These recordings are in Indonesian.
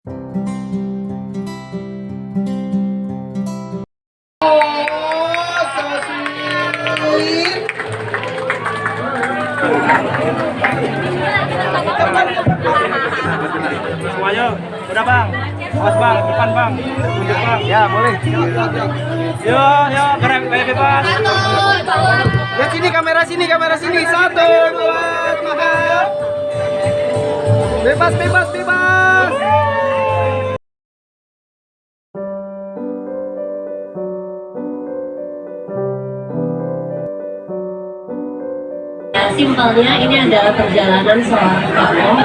Semuanya udah bang, awas bang, depan bang, tunjuk bang. Ya boleh. Yo, gerak bebas. Lihat sini, kamera sini, kamera sini. 1, 2, 3. Bebas, bebas, bebas. Simpelnya ini adalah perjalanan seorang tokoh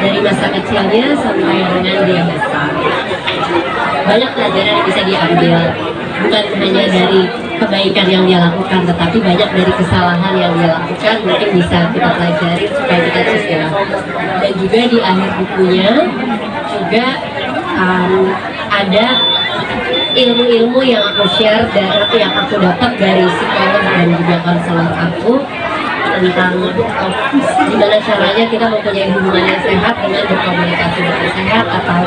dari masa kecilnya sampai dengan dia besar. Banyak pelajaran yang bisa diambil, bukan hanya dari kebaikan yang dia lakukan, tetapi banyak dari kesalahan yang dia lakukan mungkin bisa kita pelajari supaya kita cegah. Dan juga di akhir bukunya juga ada ilmu-ilmu yang aku share dan yang aku dapat dari psikolog dan juga konselor aku tentang gimana caranya kita mempunyai hubungan yang sehat dengan berkomunikasi dengan sehat, atau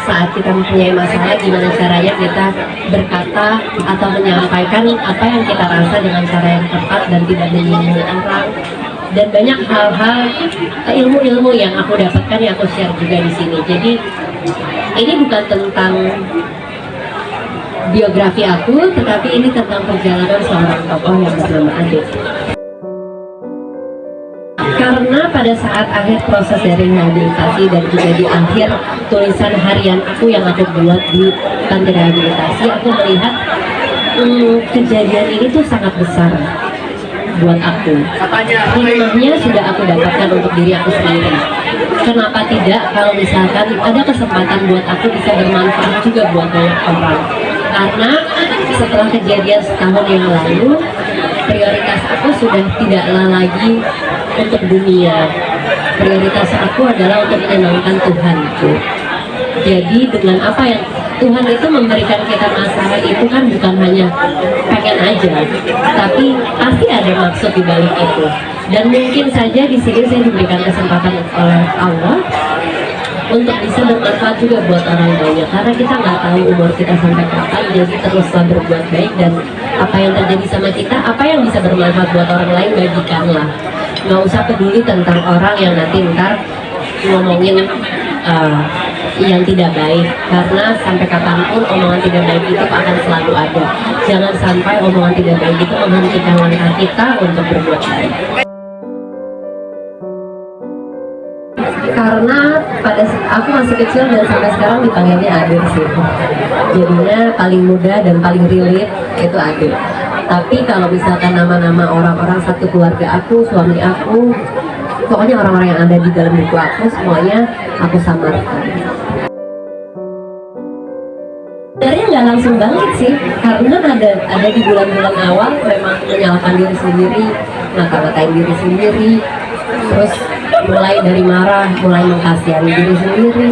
saat kita mempunyai masalah gimana caranya kita berkata atau menyampaikan apa yang kita rasa dengan cara yang tepat dan tidak menyinggung orang. Dan banyak hal-hal ilmu-ilmu yang aku dapatkan yang aku share juga di sini. Jadi ini bukan tentang biografi aku, tetapi ini tentang perjalanan seorang tokoh yang bernama Ade. Karena pada saat akhir proses dari rehabilitasi dan juga di akhir tulisan harian aku yang aku buat di panti rehabilitasi, aku melihat kejadian ini tuh sangat besar buat aku. Hikmahnya sudah aku dapatkan untuk diri aku sendiri. Kenapa tidak kalau misalkan ada kesempatan buat aku bisa bermanfaat juga buat banyak orang. Karena setelah kejadian setahun yang lalu, prioritas aku sudah tidaklah lagi untuk dunia. Prioritas aku adalah untuk menyenangkan Tuhanku. Jadi dengan apa yang Tuhan itu memberikan kita masalah itu kan bukan hanya pengen aja, tapi pasti ada maksud di balik itu. Dan mungkin saja di sini saya diberikan kesempatan oleh Allah untuk bisa bermanfaat juga buat orang banyak, karena kita nggak tahu umur kita sampai kapan. Jadi teruslah berbuat baik, dan apa yang terjadi sama kita, apa yang bisa bermanfaat buat orang lain, bagikanlah. Nggak usah peduli tentang orang yang nanti ntar ngomongin yang tidak baik, karena sampai kapanpun omongan tidak baik itu akan selalu ada. Jangan sampai omongan tidak baik itu menghentikan langkah kita untuk berbuat baik. Karena pada aku masih kecil dan sampai sekarang dipanggilnya Ade sih. Jadinya paling muda dan paling relate itu Ade. Tapi kalau misalkan nama-nama orang-orang satu keluarga aku, suami aku, pokoknya orang-orang yang ada di dalam buku aku, semuanya aku samarkan. Sebenarnya nggak langsung banget sih, karena ada di bulan-bulan awal memang menyalahkan diri sendiri, ngata-ngatain diri sendiri, terus mulai dari marah, mulai mengkasihani diri sendiri.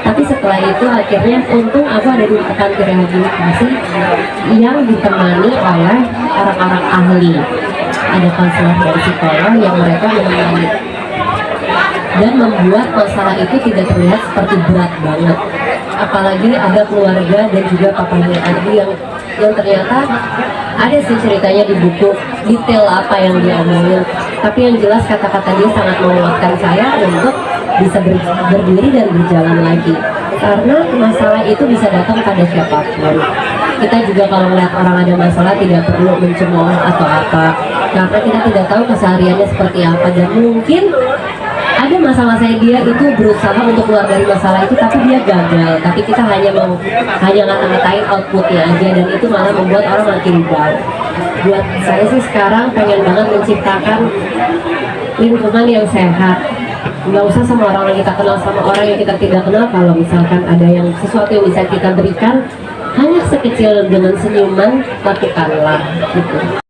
Tapi setelah itu akhirnya untung aku ada di panti rehabilitasi yang ditemani oleh orang-orang ahli. Ada konselor dan psikolog yang mereka menemani dan membuat masalah itu tidak terlihat seperti berat banget. Apalagi ada keluarga dan juga papanya Adi yang ternyata ada sih ceritanya di buku, detail apa yang dia omongin. Tapi yang jelas kata-kata dia sangat menguatkan saya untuk bisa berdiri dan berjalan lagi. Karena masalah itu bisa datang pada siapapun. Kita juga kalau melihat orang ada masalah tidak perlu mencemooh atau apa, karena kita tidak tahu kesehariannya seperti apa. Dan mungkin ada masa-masa dia itu berusaha untuk keluar dari masalah itu, tapi dia gagal. Tapi kita hanya ngata-ngatain outputnya aja, dan itu malah membuat orang makin down. Buat saya sih sekarang pengen banget menciptakan lingkungan yang sehat. Nggak usah sama orang yang kita kenal, sama orang yang kita tidak kenal. Kalau misalkan ada yang sesuatu yang bisa kita berikan, hanya sekecil dengan senyuman, lakukanlah gitu.